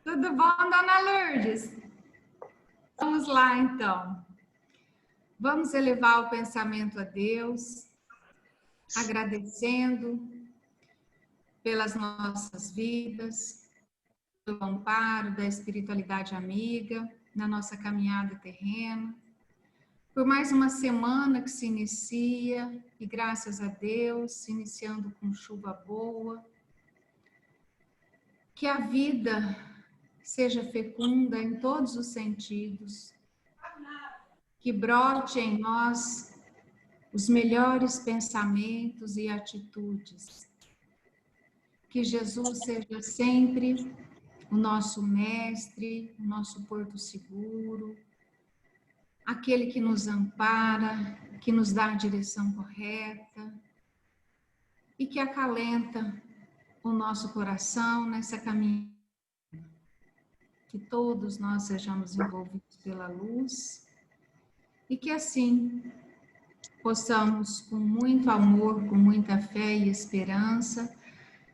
Tudo bom, dona Lourdes? Vamos lá, então. Vamos elevar o pensamento a Deus, agradecendo pelas nossas vidas, pelo amparo da espiritualidade amiga na nossa caminhada terrena, por mais uma semana que se inicia e, graças a Deus, iniciando com chuva boa, que a vida seja fecunda em todos os sentidos, que brote em nós os melhores pensamentos e atitudes, que Jesus seja sempre o nosso mestre, o nosso porto seguro, aquele que nos ampara, que nos dá a direção correta e que acalenta o nosso coração nessa caminhada. Que todos nós sejamos envolvidos pela luz e que assim possamos, com muito amor, com muita fé e esperança,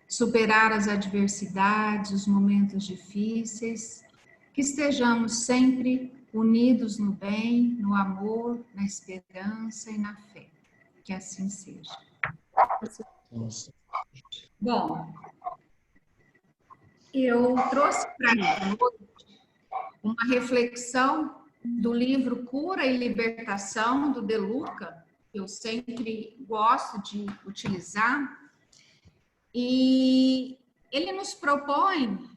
superar as adversidades, os momentos difíceis, que estejamos sempre unidos no bem, no amor, na esperança e na fé. Que assim seja. Bom, eu trouxe para hoje uma reflexão do livro Cura e Libertação, do De Luca, que eu sempre gosto de utilizar, e ele nos propõe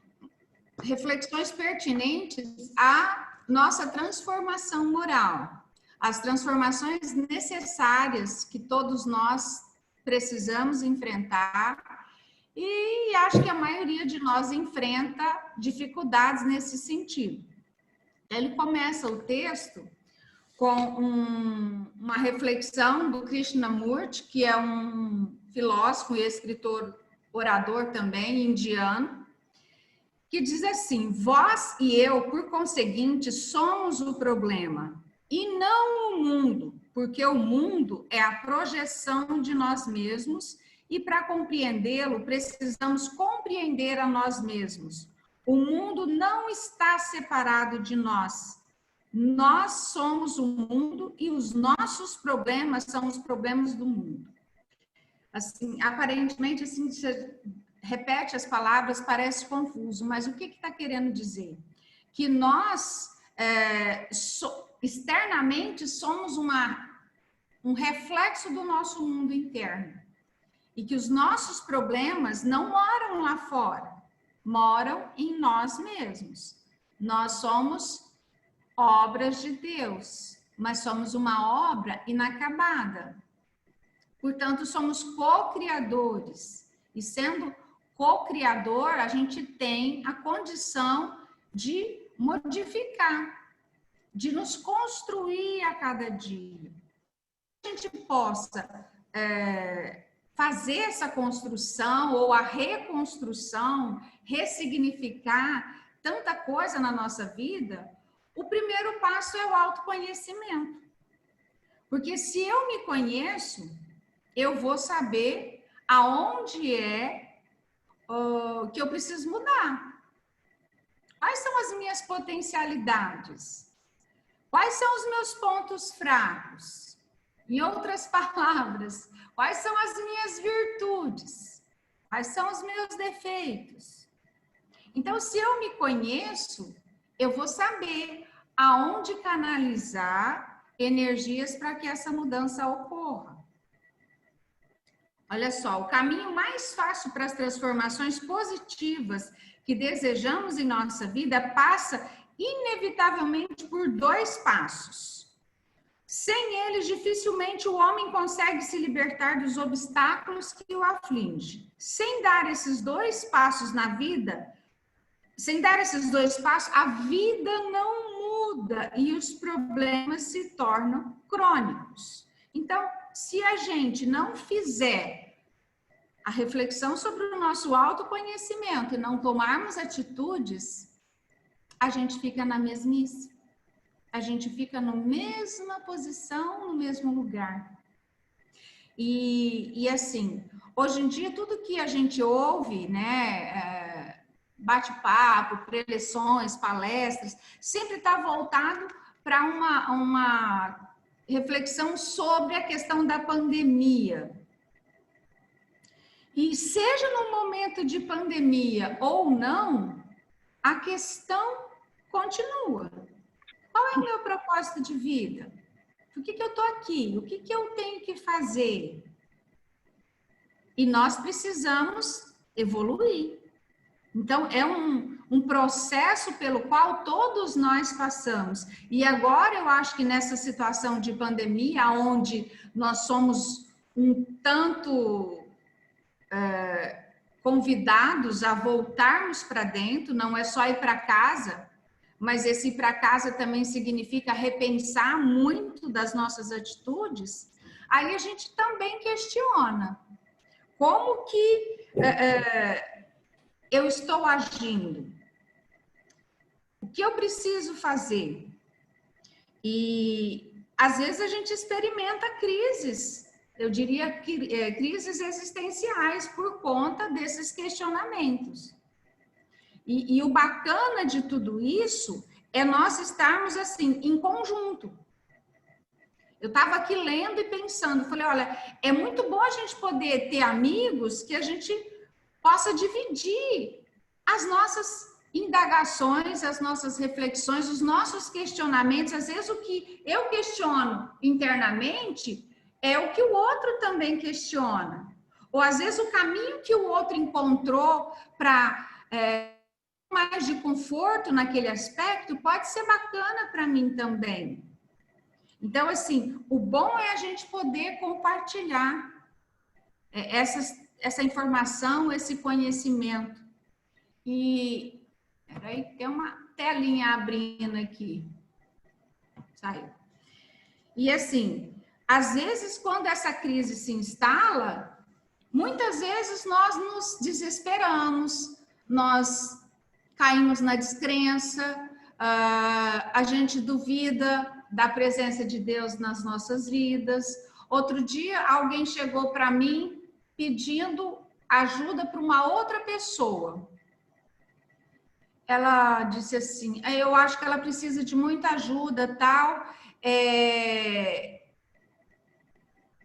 reflexões pertinentes à nossa transformação moral, as transformações necessárias que todos nós precisamos enfrentar, e acho que a maioria de nós enfrenta dificuldades nesse sentido. Ele começa o texto com uma reflexão do Krishnamurti, que é um filósofo e escritor, orador também, indiano, que diz assim: vós e eu, por conseguinte, somos o problema, e não o mundo, porque o mundo é a projeção de nós mesmos, e para compreendê-lo, precisamos compreender a nós mesmos. O mundo não está separado de nós. Nós somos o mundo e os nossos problemas são os problemas do mundo. Assim, aparentemente, assim, você repete as palavras, parece confuso, mas o que está querendo dizer? Que nós, externamente, somos um reflexo do nosso mundo interno. E que os nossos problemas não moram lá fora, moram em nós mesmos. Nós somos obras de Deus, mas somos uma obra inacabada. Portanto, somos co-criadores. E sendo co-criador, a gente tem a condição de modificar, de nos construir a cada dia. Que a gente possa fazer essa construção ou a reconstrução, ressignificar tanta coisa na nossa vida, o primeiro passo é o autoconhecimento. Porque se eu me conheço, eu vou saber aonde é que eu preciso mudar. Quais são as minhas potencialidades? Quais são os meus pontos fracos? Em outras palavras, quais são as minhas virtudes? Quais são os meus defeitos? Então, se eu me conheço, eu vou saber aonde canalizar energias para que essa mudança ocorra. Olha só, o caminho mais fácil para as transformações positivas que desejamos em nossa vida passa inevitavelmente por 2 passos. Sem eles, dificilmente o homem consegue se libertar dos obstáculos que o afligem. Sem dar esses 2 passos na vida, a vida não muda e os problemas se tornam crônicos. Então, se a gente não fizer a reflexão sobre o nosso autoconhecimento e não tomarmos atitudes, a gente fica na mesmice. A gente fica na mesma posição, no mesmo lugar. E assim, hoje em dia, tudo que a gente ouve, né, bate-papo, preleções, palestras, sempre está voltado para uma reflexão sobre a questão da pandemia. E seja no momento de pandemia ou não, a questão continua. Qual é o meu propósito de vida? Por que eu estou aqui? O que eu tenho que fazer? E nós precisamos evoluir. Então, é um processo pelo qual todos nós passamos. E agora, eu acho que nessa situação de pandemia, onde nós somos um tanto convidados a voltarmos para dentro, não é só ir para casa, mas esse ir para casa também significa repensar muito das nossas atitudes, aí a gente também questiona como que eu estou agindo, o que eu preciso fazer. E às vezes a gente experimenta crises, eu diria que crises existenciais por conta desses questionamentos. E o bacana de tudo isso é nós estarmos assim, em conjunto. Eu estava aqui lendo e pensando, falei, olha, é muito bom a gente poder ter amigos que a gente possa dividir as nossas indagações, as nossas reflexões, os nossos questionamentos. Às vezes o que eu questiono internamente é o que o outro também questiona. Ou às vezes o caminho que o outro encontrou para mais de conforto naquele aspecto pode ser bacana para mim também. Então, assim, o bom é a gente poder compartilhar essa informação, esse conhecimento. E, peraí, tem uma telinha abrindo aqui. Saiu. E, assim, às vezes, quando essa crise se instala, muitas vezes nós nos desesperamos, nós caímos na descrença, a gente duvida da presença de Deus nas nossas vidas. Outro dia, alguém chegou para mim pedindo ajuda para uma outra pessoa. Ela disse assim, eu acho que ela precisa de muita ajuda, tal. É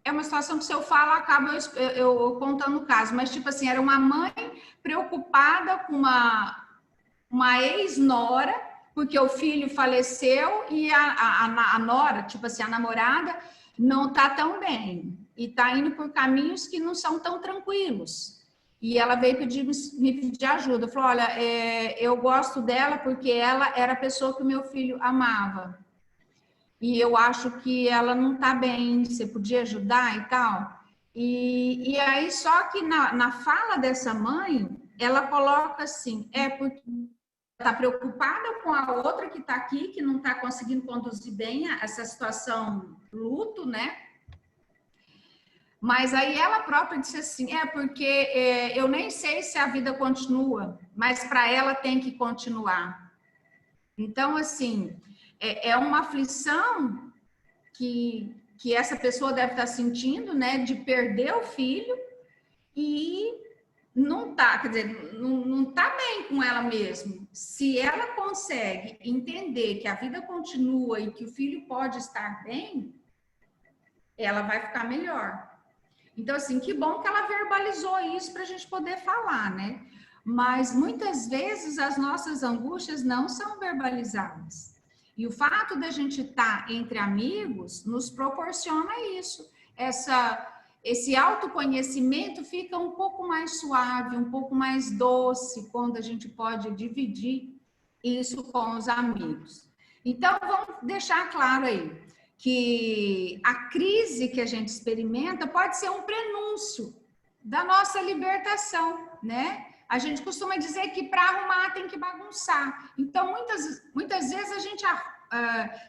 uma situação que se eu falo, acaba eu contando o caso. Mas, tipo assim, era uma mãe preocupada com uma ex-nora, porque o filho faleceu e a nora, tipo assim, a namorada, não tá tão bem. E tá indo por caminhos que não são tão tranquilos. E ela veio me pedir ajuda. Falou, olha, eu gosto dela porque ela era a pessoa que o meu filho amava. E eu acho que ela não tá bem, você podia ajudar e tal. E aí, só que na fala dessa mãe, ela coloca assim, porque está preocupada com a outra que está aqui, que não está conseguindo conduzir bem essa situação luto, né? Mas aí ela própria disse assim, porque eu nem sei se a vida continua, mas para ela tem que continuar. Então, assim, é uma aflição que essa pessoa deve estar sentindo, né? De perder o filho e não tá, quer dizer, não tá bem com ela mesma. Se ela consegue entender que a vida continua e que o filho pode estar bem, ela vai ficar melhor. Então, assim, que bom que ela verbalizou isso para a gente poder falar, né? Mas muitas vezes as nossas angústias não são verbalizadas. E o fato da gente estar entre amigos nos proporciona isso, esse autoconhecimento fica um pouco mais suave, um pouco mais doce quando a gente pode dividir isso com os amigos. Então, vamos deixar claro aí que a crise que a gente experimenta pode ser um prenúncio da nossa libertação, né? A gente costuma dizer que para arrumar tem que bagunçar. Então, muitas vezes a gente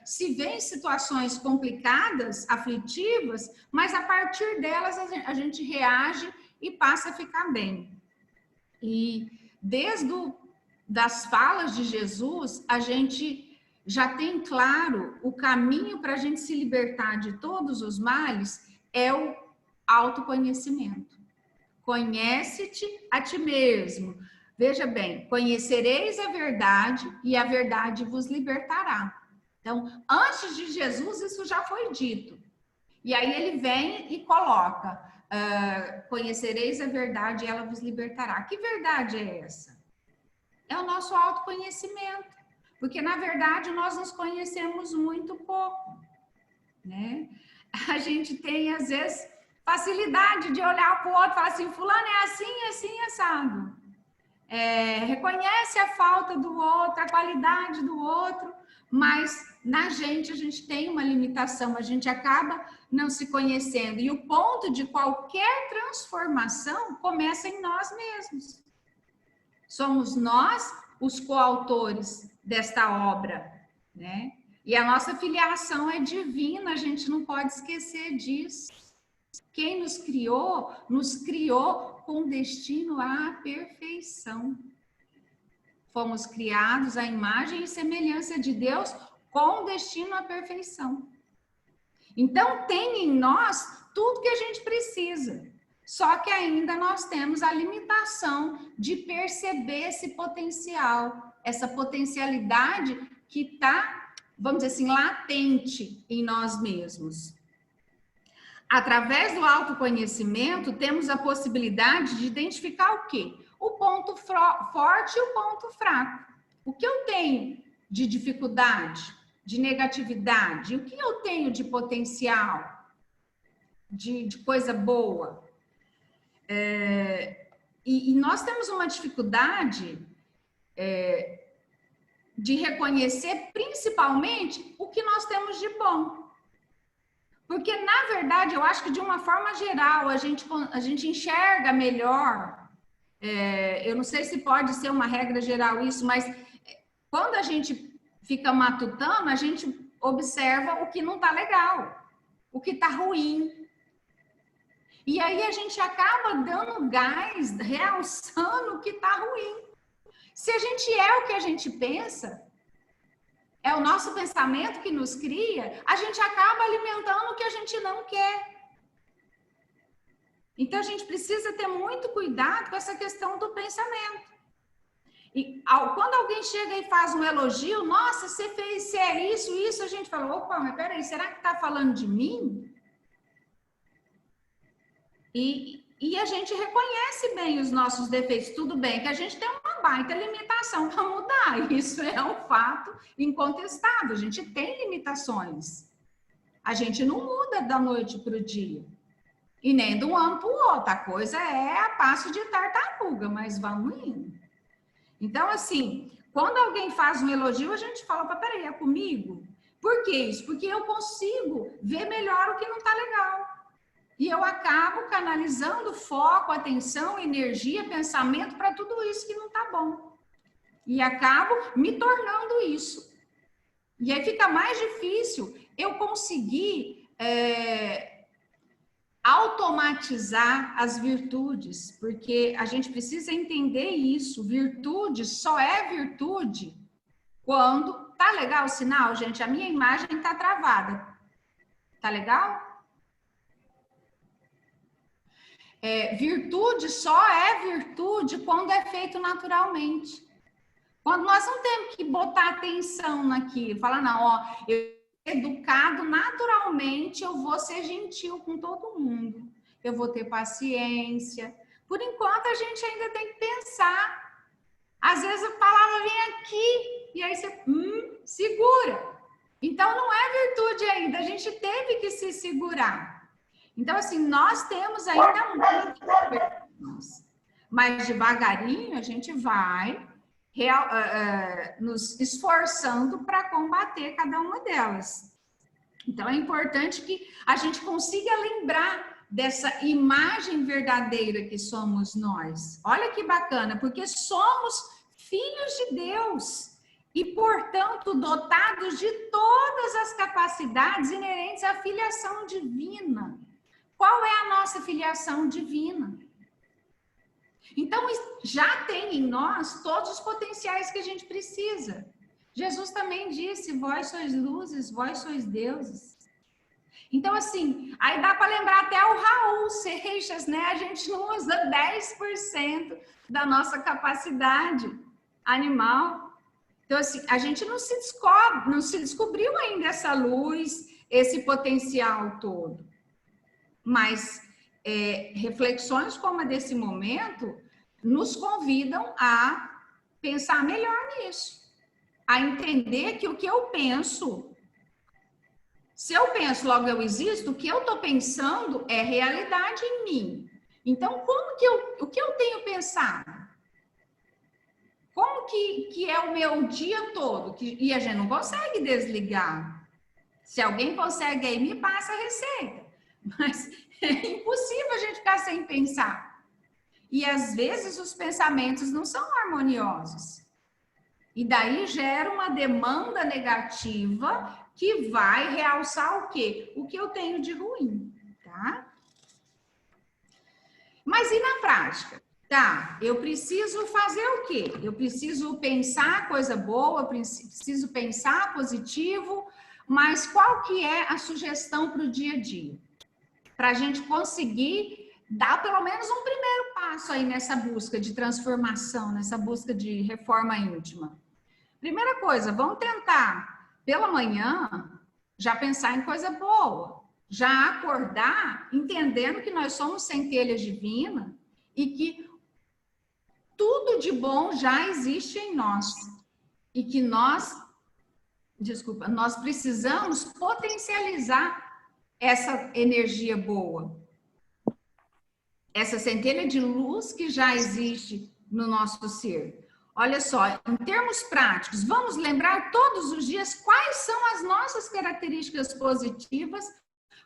se vê em situações complicadas, aflitivas, mas a partir delas a gente reage e passa a ficar bem. E desde das falas de Jesus, a gente já tem claro o caminho para a gente se libertar de todos os males é o autoconhecimento. Conhece-te a ti mesmo. Veja bem, conhecereis a verdade e a verdade vos libertará. Então, antes de Jesus, isso já foi dito. E aí ele vem e coloca, conhecereis a verdade e ela vos libertará. Que verdade é essa? É o nosso autoconhecimento. Porque, na verdade, nós nos conhecemos muito pouco, né? A gente tem, às vezes, facilidade de olhar para o outro e falar assim, fulano é assim, assim, assado. Reconhece a falta do outro, a qualidade do outro, mas na gente a gente tem uma limitação, a gente acaba não se conhecendo. E o ponto de qualquer transformação começa em nós mesmos. Somos nós os coautores desta obra, né? E a nossa filiação é divina, a gente não pode esquecer disso. Quem nos criou com destino à perfeição. Fomos criados à imagem e semelhança de Deus com destino à perfeição. Então, tem em nós tudo que a gente precisa. Só que ainda nós temos a limitação de perceber esse potencial, essa potencialidade que está, vamos dizer assim, latente em nós mesmos. Através do autoconhecimento, temos a possibilidade de identificar o quê? O ponto forte e o ponto fraco. O que eu tenho de dificuldade, de negatividade? O que eu tenho de potencial, de coisa boa? E nós temos uma dificuldade de reconhecer, principalmente, o que nós temos de bom. Porque, na verdade, eu acho que de uma forma geral, a gente enxerga melhor. Eu não sei se pode ser uma regra geral isso, mas quando a gente fica matutando, a gente observa o que não está legal, o que está ruim. E aí a gente acaba dando gás, realçando o que está ruim. Se a gente é o que a gente pensa, é o nosso pensamento que nos cria, a gente acaba alimentando o que a gente não quer. Então, a gente precisa ter muito cuidado com essa questão do pensamento. E quando alguém chega e faz um elogio, nossa, você fez, você é isso, a gente fala, opa, mas peraí, será que está falando de mim? E a gente reconhece bem os nossos defeitos, tudo bem, que a gente tem uma baita limitação para mudar, isso é um fato incontestável, a gente tem limitações. A gente não muda da noite para o dia. E nem de um ano para o outro. A coisa é a passo de tartaruga, mas vamos indo. Então, assim, quando alguém faz um elogio, a gente fala, peraí, é comigo? Por que isso? Porque eu consigo ver melhor o que não está legal. E eu acabo canalizando foco, atenção, energia, pensamento para tudo isso que não está bom. E acabo me tornando isso. E aí fica mais difícil eu conseguir automatizar as virtudes, porque a gente precisa entender isso. Virtude só é virtude quando... Tá legal o sinal, gente? A minha imagem tá travada. Tá legal? Virtude só é virtude quando é feito naturalmente. Quando nós não temos que botar atenção naquilo, falar, não, ó, eu educado naturalmente, eu vou ser gentil com todo mundo, eu vou ter paciência. Por enquanto, a gente ainda tem que pensar. Às vezes a palavra vem aqui e aí você segura. Então, não é virtude ainda, a gente teve que se segurar. Então, assim, nós temos ainda muito, mas devagarinho a gente vai nos esforçando para combater cada uma delas. Então, é importante que a gente consiga lembrar dessa imagem verdadeira que somos nós. Olha que bacana, porque somos filhos de Deus e, portanto, dotados de todas as capacidades inerentes à filiação divina. Qual é a nossa filiação divina? Então, já tem em nós todos os potenciais que a gente precisa. Jesus também disse, vós sois luzes, vós sois deuses. Então, assim, aí dá para lembrar até o Raul Seixas, né? A gente não usa 10% da nossa capacidade animal. Então, assim, a gente não se descobriu ainda essa luz, esse potencial todo. Mas reflexões como a desse momento nos convidam a pensar melhor nisso, a entender que o que eu penso, se eu penso, logo eu existo, o que eu estou pensando é realidade em mim. Então, o que eu tenho pensado? Como que é o meu dia todo? E a gente não consegue desligar. Se alguém consegue aí, me passa a receita. Mas é impossível a gente ficar sem pensar. E às vezes os pensamentos não são harmoniosos. E daí gera uma demanda negativa que vai realçar o quê? O que eu tenho de ruim, tá? Mas e na prática? Tá, eu preciso fazer o quê? Eu preciso pensar coisa boa, eu preciso pensar positivo, mas qual que é a sugestão para o dia a dia? Para a gente conseguir dar pelo menos um primeiro passo aí nessa busca de transformação, nessa busca de reforma íntima. Primeira coisa, vamos tentar, pela manhã, já pensar em coisa boa, já acordar entendendo que nós somos centelhas divinas e que tudo de bom já existe em nós e que nós precisamos potencializar essa energia boa, essa centelha de luz que já existe no nosso ser. Olha só, em termos práticos, vamos lembrar todos os dias quais são as nossas características positivas,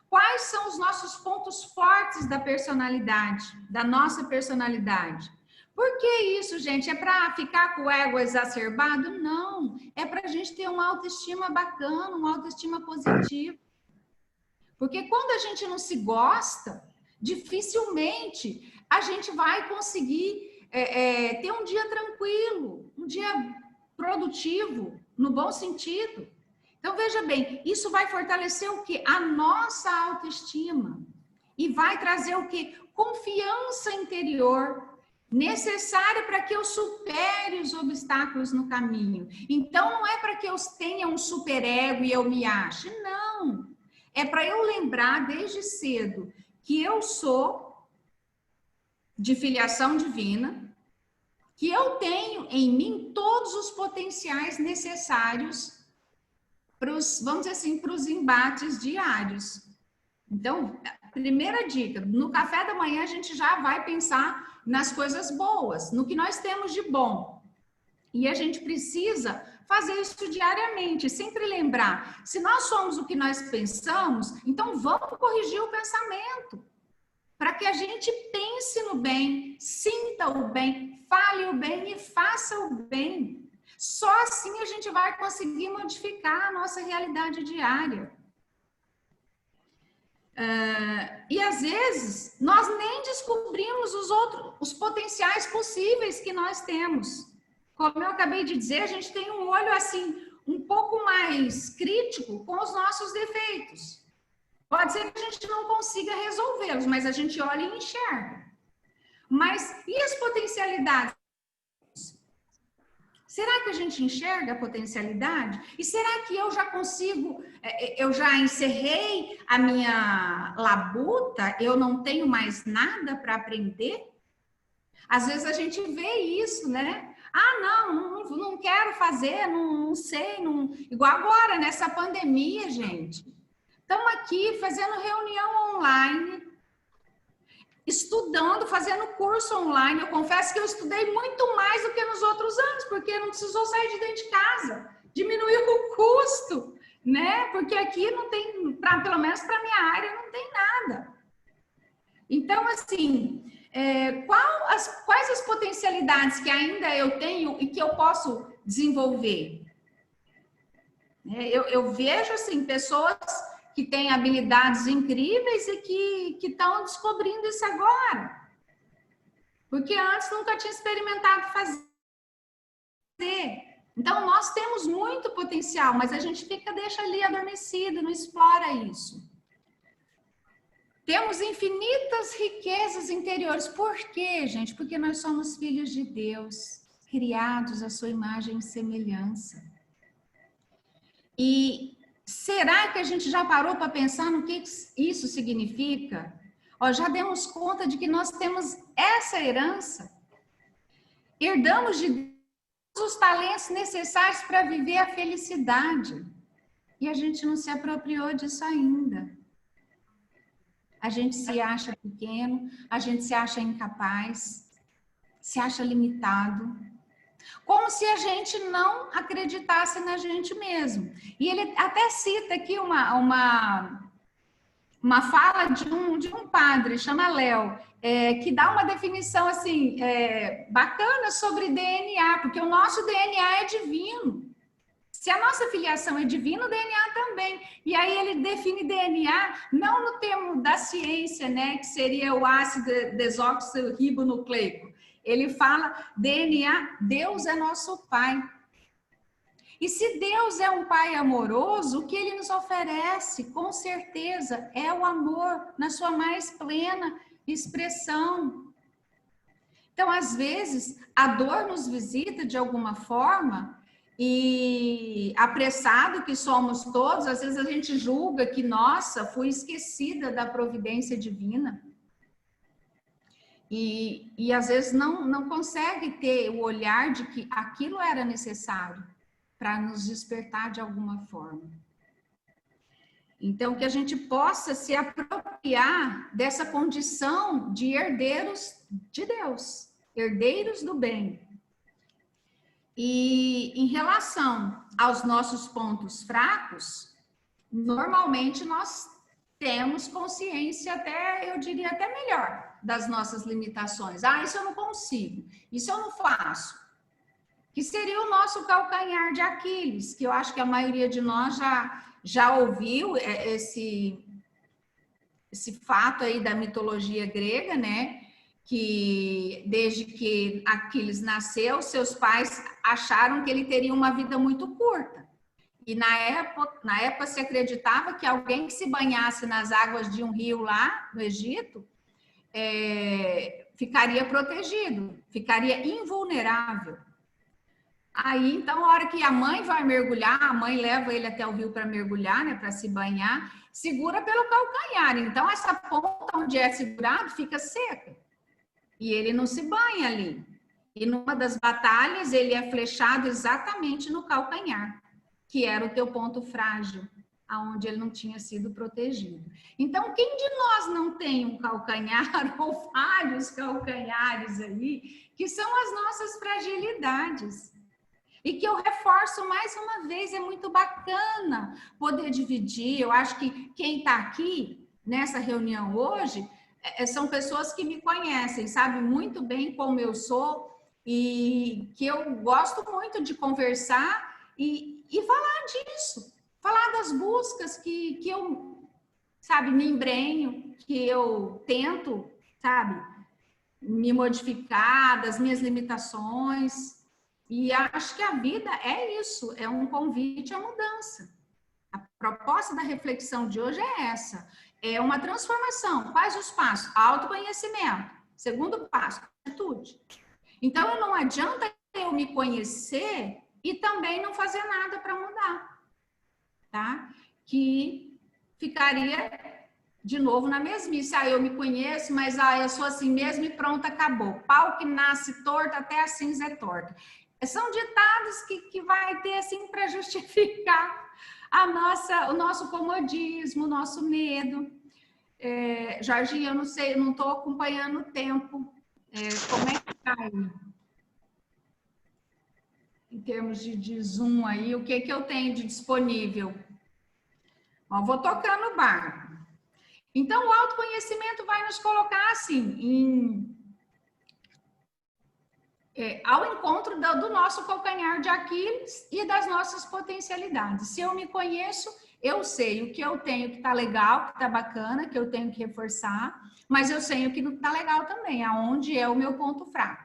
quais são os nossos pontos fortes da personalidade, da nossa personalidade. Por que isso, gente? É para ficar com o ego exacerbado? Não, é para a gente ter uma autoestima bacana, uma autoestima positiva. Porque quando a gente não se gosta, dificilmente a gente vai conseguir ter um dia tranquilo, um dia produtivo, no bom sentido. Então, veja bem, isso vai fortalecer o quê? A nossa autoestima. E vai trazer o quê? Confiança interior, necessária para que eu supere os obstáculos no caminho. Então, não é para que eu tenha um superego e eu me ache, não. É para eu lembrar desde cedo que eu sou de filiação divina, que eu tenho em mim todos os potenciais necessários para os, vamos dizer assim, para os embates diários. Então, primeira dica, no café da manhã a gente já vai pensar nas coisas boas, no que nós temos de bom. E a gente precisa fazer isso diariamente, sempre lembrar, se nós somos o que nós pensamos, então vamos corrigir o pensamento, para que a gente pense no bem, sinta o bem, fale o bem e faça o bem. Só assim a gente vai conseguir modificar a nossa realidade diária. E às vezes nós nem descobrimos os potenciais possíveis que nós temos. Como eu acabei de dizer, a gente tem um olho assim um pouco mais crítico com os nossos defeitos. Pode ser que a gente não consiga resolvê-los, mas a gente olha e enxerga. Mas e as potencialidades? Será que a gente enxerga a potencialidade? E será que eu já consigo, eu já encerrei a minha labuta, eu não tenho mais nada para aprender? Às vezes a gente vê isso, né? Ah, não quero fazer, não sei, não... Igual agora, nessa pandemia, gente. Estamos aqui fazendo reunião online, estudando, fazendo curso online. Eu confesso que eu estudei muito mais do que nos outros anos, porque não precisou sair de dentro de casa. Diminuiu o custo, né? Porque aqui não tem, pelo menos para minha área, não tem nada. Então, assim, quais as potencialidades que ainda eu tenho e que eu posso desenvolver? Eu vejo, assim, pessoas que têm habilidades incríveis e que estão descobrindo isso agora. Porque antes nunca tinha experimentado fazer. Então, nós temos muito potencial, mas a gente deixa ali adormecido, não explora isso. Temos infinitas riquezas interiores. Por quê, gente? Porque nós somos filhos de Deus, criados à sua imagem e semelhança. E será que a gente já parou para pensar no que isso significa? Ó, já demos conta de que nós temos essa herança. Herdamos de Deus os talentos necessários para viver a felicidade. E a gente não se apropriou disso ainda. A gente se acha pequeno, a gente se acha incapaz, se acha limitado. Como se a gente não acreditasse na gente mesmo. E ele até cita aqui uma fala de um padre, chama Léo, que dá uma definição assim, bacana sobre DNA, porque o nosso DNA é divino. Se a nossa filiação é divina, o DNA também. E aí ele define DNA não no termo da ciência, né, que seria o ácido desoxirribonucleico. Ele fala DNA, Deus é nosso Pai. E se Deus é um Pai amoroso, o que Ele nos oferece, com certeza, é o amor na sua mais plena expressão. Então, às vezes, a dor nos visita de alguma forma e, apressado que somos todos, às vezes a gente julga que, nossa, fui esquecida da providência divina. E às vezes não consegue ter o olhar de que aquilo era necessário para nos despertar de alguma forma. Então, que a gente possa se apropriar dessa condição de herdeiros de Deus, herdeiros do bem. E em relação aos nossos pontos fracos, normalmente nós temos consciência até, eu diria, até melhor das nossas limitações. Ah, isso eu não consigo, isso eu não faço. Que seria o nosso calcanhar de Aquiles, que eu acho que a maioria de nós já ouviu esse fato aí da mitologia grega, né? Que desde que Aquiles nasceu, seus pais acharam que ele teria uma vida muito curta. E na época se acreditava que alguém que se banhasse nas águas de um rio lá no Egito ficaria protegido, ficaria invulnerável. Aí, então, a hora que a mãe vai mergulhar, a mãe leva ele até o rio para mergulhar, né, para se banhar, segura pelo calcanhar. Então, essa ponta onde é segurado fica seca. E ele não se banha ali. E numa das batalhas, ele é flechado exatamente no calcanhar, que era o teu ponto frágil, aonde ele não tinha sido protegido. Então, quem de nós não tem um calcanhar ou vários calcanhares aí, que são as nossas fragilidades? E que eu reforço mais uma vez, é muito bacana poder dividir. Eu acho que quem está aqui nessa reunião hoje são pessoas que me conhecem, sabem muito bem como eu sou e que eu gosto muito de conversar e falar disso, falar das buscas que eu, sabe, me embrenho, que eu tento, sabe, me modificar, das minhas limitações. E acho que a vida é isso, é um convite à mudança. A proposta da reflexão de hoje é essa, é uma transformação. Quais os passos? Autoconhecimento. Segundo passo, atitude. Então, não adianta eu me conhecer e também não fazer nada para mudar, tá? Que ficaria de novo na mesmice. Ah, eu me conheço, mas eu sou assim mesmo e pronto, acabou. Pau que nasce torto, até a cinza é torta. São ditados que vai ter assim para justificar o nosso comodismo, o nosso medo. Jorginho, eu não sei, eu não estou acompanhando o tempo. Como é que está aí? Em termos de Zoom aí, o que eu tenho de disponível? Ó, vou tocando o barco. Então, o autoconhecimento vai nos colocar assim, ao encontro do nosso calcanhar de Aquiles e das nossas potencialidades. Se eu me conheço, eu sei o que eu tenho que está legal, que está bacana, que eu tenho que reforçar, mas eu sei o que não está legal também, aonde é o meu ponto fraco.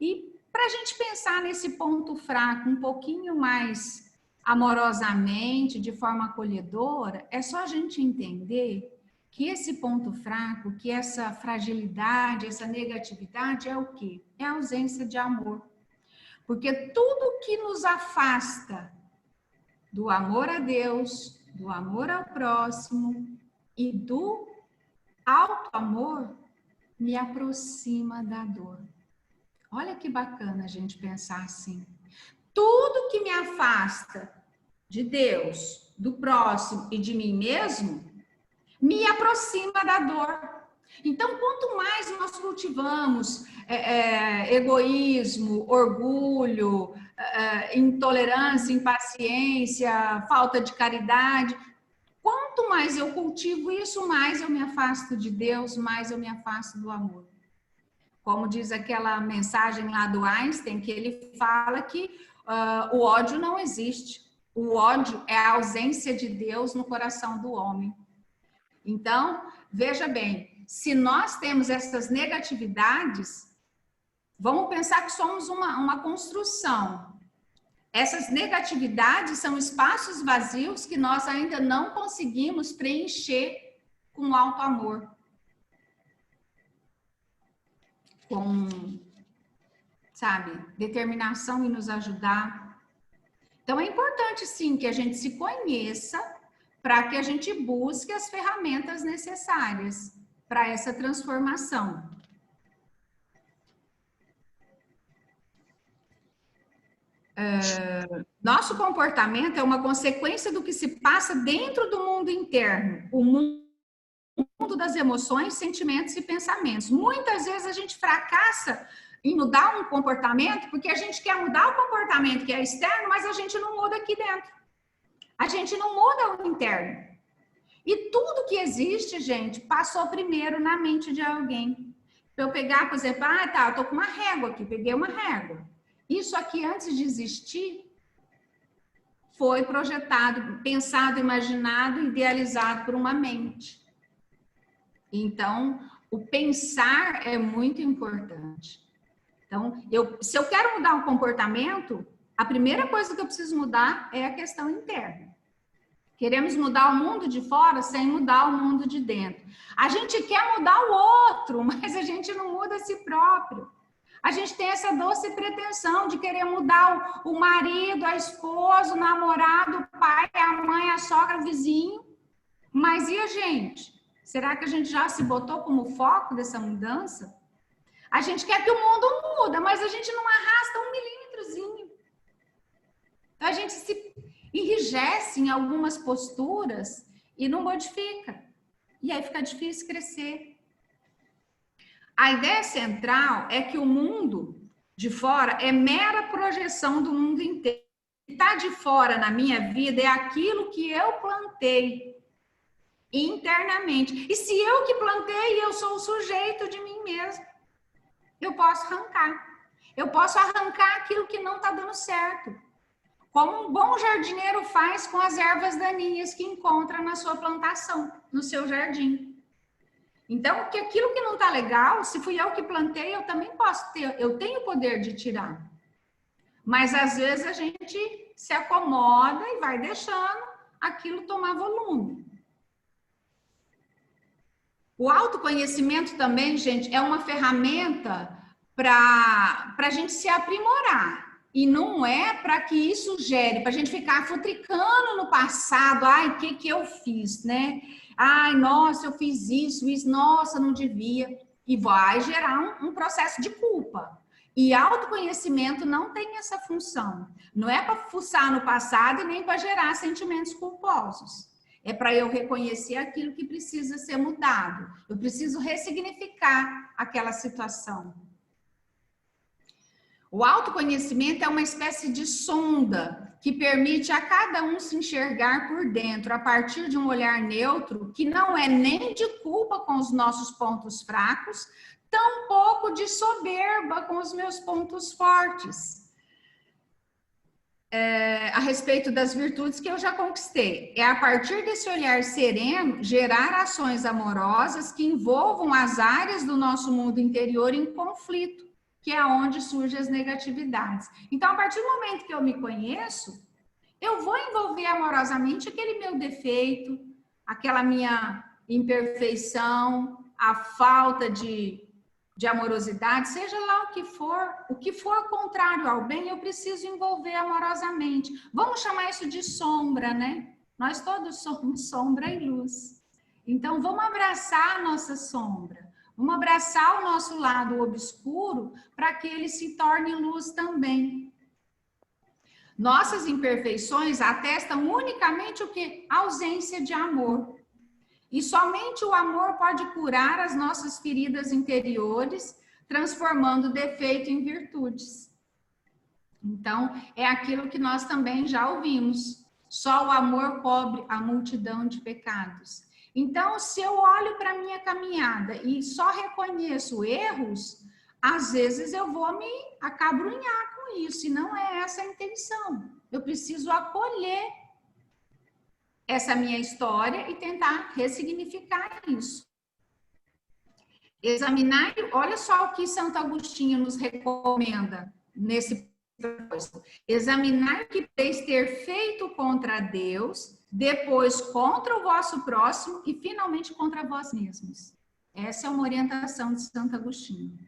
E para a gente pensar nesse ponto fraco um pouquinho mais amorosamente, de forma acolhedora, é só a gente entender que esse ponto fraco, que essa fragilidade, essa negatividade é o quê? É a ausência de amor. Porque tudo que nos afasta do amor a Deus, do amor ao próximo e do auto-amor, me aproxima da dor. Olha que bacana a gente pensar assim. Tudo que me afasta de Deus, do próximo e de mim mesmo, me aproxima da dor. Então, quanto mais nós cultivamos egoísmo, orgulho, intolerância, impaciência, falta de caridade, quanto mais eu cultivo isso, mais eu me afasto de Deus, mais eu me afasto do amor. Como diz aquela mensagem lá do Einstein, que ele fala que o ódio não existe. O ódio é a ausência de Deus no coração do homem. Então, veja bem, se nós temos essas negatividades, vamos pensar que somos uma construção. Essas negatividades são espaços vazios que nós ainda não conseguimos preencher com alto amor. Com, sabe, determinação em nos ajudar. Então, é importante, sim, que a gente se conheça para que a gente busque as ferramentas necessárias para essa transformação. Nosso comportamento é uma consequência do que se passa dentro do mundo interno, o mundo das emoções, sentimentos e pensamentos. Muitas vezes a gente fracassa em mudar um comportamento porque a gente quer mudar o comportamento que é externo, mas a gente não muda aqui dentro. A gente não muda o interno. E tudo que existe, gente, passou primeiro na mente de alguém. Para eu pegar, por exemplo, eu tô com uma régua aqui, peguei uma régua. Isso aqui, antes de existir, foi projetado, pensado, imaginado, idealizado por uma mente. Então, o pensar é muito importante. Então, se eu quero mudar um comportamento, a primeira coisa que eu preciso mudar é a questão interna. Queremos mudar o mundo de fora sem mudar o mundo de dentro. A gente quer mudar o outro, mas a gente não muda a si próprio. A gente tem essa doce pretensão de querer mudar o marido, a esposa, o namorado, o pai, a mãe, a sogra, o vizinho. Mas e a gente? Será que a gente já se botou como foco dessa mudança? A gente quer que o mundo muda, mas a gente não arrasta um milímetrozinho. Então, a gente se enrijece em algumas posturas e não modifica. E aí fica difícil crescer. A ideia central é que o mundo de fora é mera projeção do mundo inteiro. O que está de fora na minha vida é aquilo que eu plantei internamente. E se eu que plantei, eu sou o sujeito de mim mesmo. Eu posso arrancar. Eu posso arrancar aquilo que não está dando certo. Como um bom jardineiro faz com as ervas daninhas que encontra na sua plantação, no seu jardim. Então, que aquilo que não está legal, se fui eu que plantei, eu também posso ter, eu tenho o poder de tirar. Mas às vezes a gente se acomoda e vai deixando aquilo tomar volume. O autoconhecimento também, gente, é uma ferramenta para a gente se aprimorar. E não é para que isso gere, para a gente ficar futricando no passado. Ai, o que eu fiz, né? Ai, nossa, eu fiz isso, nossa, não devia. E vai gerar um processo de culpa. E autoconhecimento não tem essa função. Não é para fuçar no passado e nem para gerar sentimentos culposos. É para eu reconhecer aquilo que precisa ser mudado. Eu preciso ressignificar aquela situação. O autoconhecimento é uma espécie de sonda que permite a cada um se enxergar por dentro, a partir de um olhar neutro, que não é nem de culpa com os nossos pontos fracos, tampouco de soberba com os meus pontos fortes. A respeito das virtudes que eu já conquistei. É a partir desse olhar sereno, gerar ações amorosas que envolvam as áreas do nosso mundo interior em conflito, que é onde surgem as negatividades. Então, a partir do momento que eu me conheço, eu vou envolver amorosamente aquele meu defeito, aquela minha imperfeição, a falta de amorosidade, seja lá o que for contrário ao bem, eu preciso envolver amorosamente. Vamos chamar isso de sombra, né? Nós todos somos sombra e luz. Então, vamos abraçar a nossa sombra, vamos abraçar o nosso lado obscuro para que ele se torne luz também. Nossas imperfeições atestam unicamente o que? Ausência de amor. E somente o amor pode curar as nossas feridas interiores, transformando o defeito em virtudes. Então, é aquilo que nós também já ouvimos. Só o amor cobre a multidão de pecados. Então, se eu olho para a minha caminhada e só reconheço erros, às vezes eu vou me acabrunhar com isso, e não é essa a intenção. Eu preciso acolher essa minha história e tentar ressignificar isso. Examinar, olha só o que Santo Agostinho nos recomenda nesse propósito. Examinar que podeis ter feito contra Deus, depois contra o vosso próximo e finalmente contra vós mesmos. Essa é uma orientação de Santo Agostinho.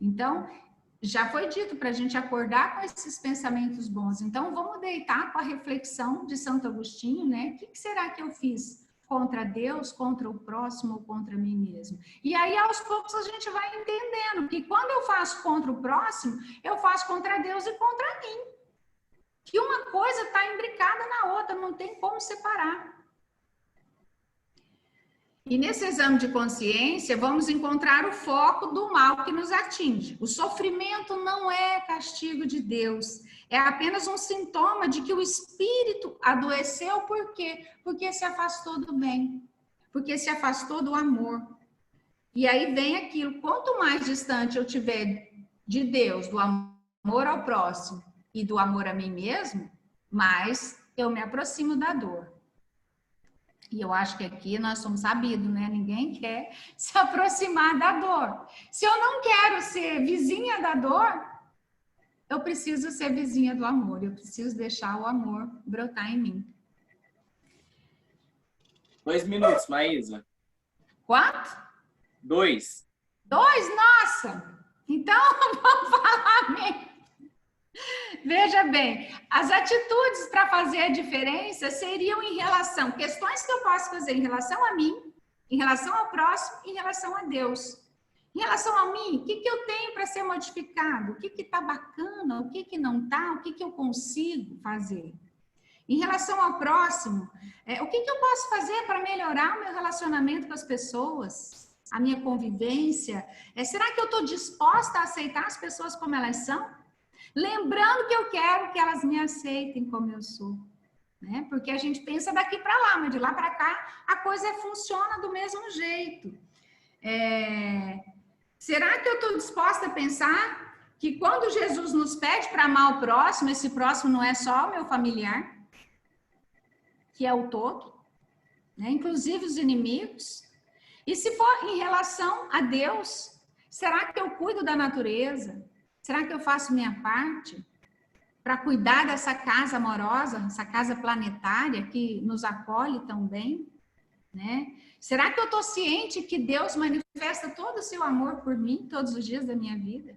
Então, já foi dito para a gente acordar com esses pensamentos bons. Então, vamos deitar com a reflexão de Santo Agostinho, né? O que será que eu fiz contra Deus, contra o próximo ou contra mim mesmo? E aí, aos poucos, a gente vai entendendo que quando eu faço contra o próximo, eu faço contra Deus e contra mim. Que uma coisa está imbricada na outra, não tem como separar. E nesse exame de consciência, vamos encontrar o foco do mal que nos atinge. O sofrimento não é castigo de Deus, é apenas um sintoma de que o espírito adoeceu. Por quê? Porque se afastou do bem, porque se afastou do amor. E aí vem aquilo, quanto mais distante eu tiver de Deus, do amor ao próximo e do amor a mim mesmo, mais eu me aproximo da dor. E eu acho que aqui nós somos sabidos, né? Ninguém quer se aproximar da dor. Se eu não quero ser vizinha da dor, eu preciso ser vizinha do amor. Eu preciso deixar o amor brotar em mim. 2 minutos, Maísa. Quanto? 2. 2? Nossa! Então, vamos falar mesmo. Veja bem, as atitudes para fazer a diferença seriam em relação, questões que eu posso fazer em relação a mim, em relação ao próximo, em relação a Deus. Em relação a mim, o que eu tenho para ser modificado? O que está bacana? O que não está? O que eu consigo fazer? Em relação ao próximo, o que eu posso fazer para melhorar o meu relacionamento com as pessoas? A minha convivência? Será que eu estou disposta a aceitar as pessoas como elas são? Lembrando que eu quero que elas me aceitem como eu sou, né? Porque a gente pensa daqui para lá, mas de lá para cá a coisa funciona do mesmo jeito. Será que eu estou disposta a pensar que quando Jesus nos pede para amar o próximo, esse próximo não é só o meu familiar, que é o todo, né? Inclusive os inimigos? E se for em relação a Deus, será que eu cuido da natureza? Será que eu faço minha parte para cuidar dessa casa amorosa, essa casa planetária que nos acolhe tão bem, né? Será que eu estou ciente que Deus manifesta todo o seu amor por mim todos os dias da minha vida?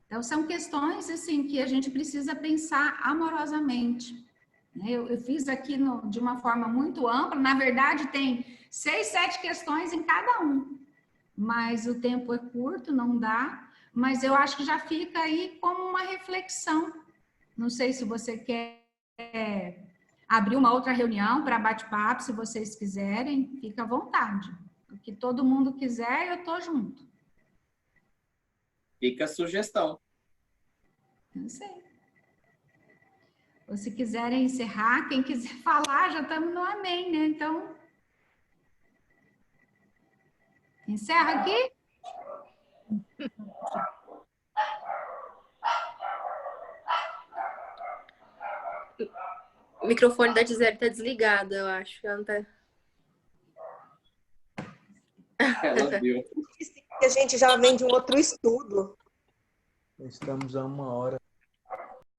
Então, são questões assim que a gente precisa pensar amorosamente. Eu fiz aqui de uma forma muito ampla, na verdade tem 6, 7 questões em cada um, mas o tempo é curto, não dá. Mas eu acho que já fica aí como uma reflexão. Não sei se você quer abrir uma outra reunião para bate-papo, se vocês quiserem, fica à vontade. O que todo mundo quiser, eu estou junto. Fica a sugestão. Não sei. Ou se quiserem encerrar, quem quiser falar, já estamos no amém, né? Então, encerra aqui. O microfone da Gisele está desligado, eu acho. Ela não tá... Ela viu. A gente já vem de um outro estudo. Estamos a 1 hora.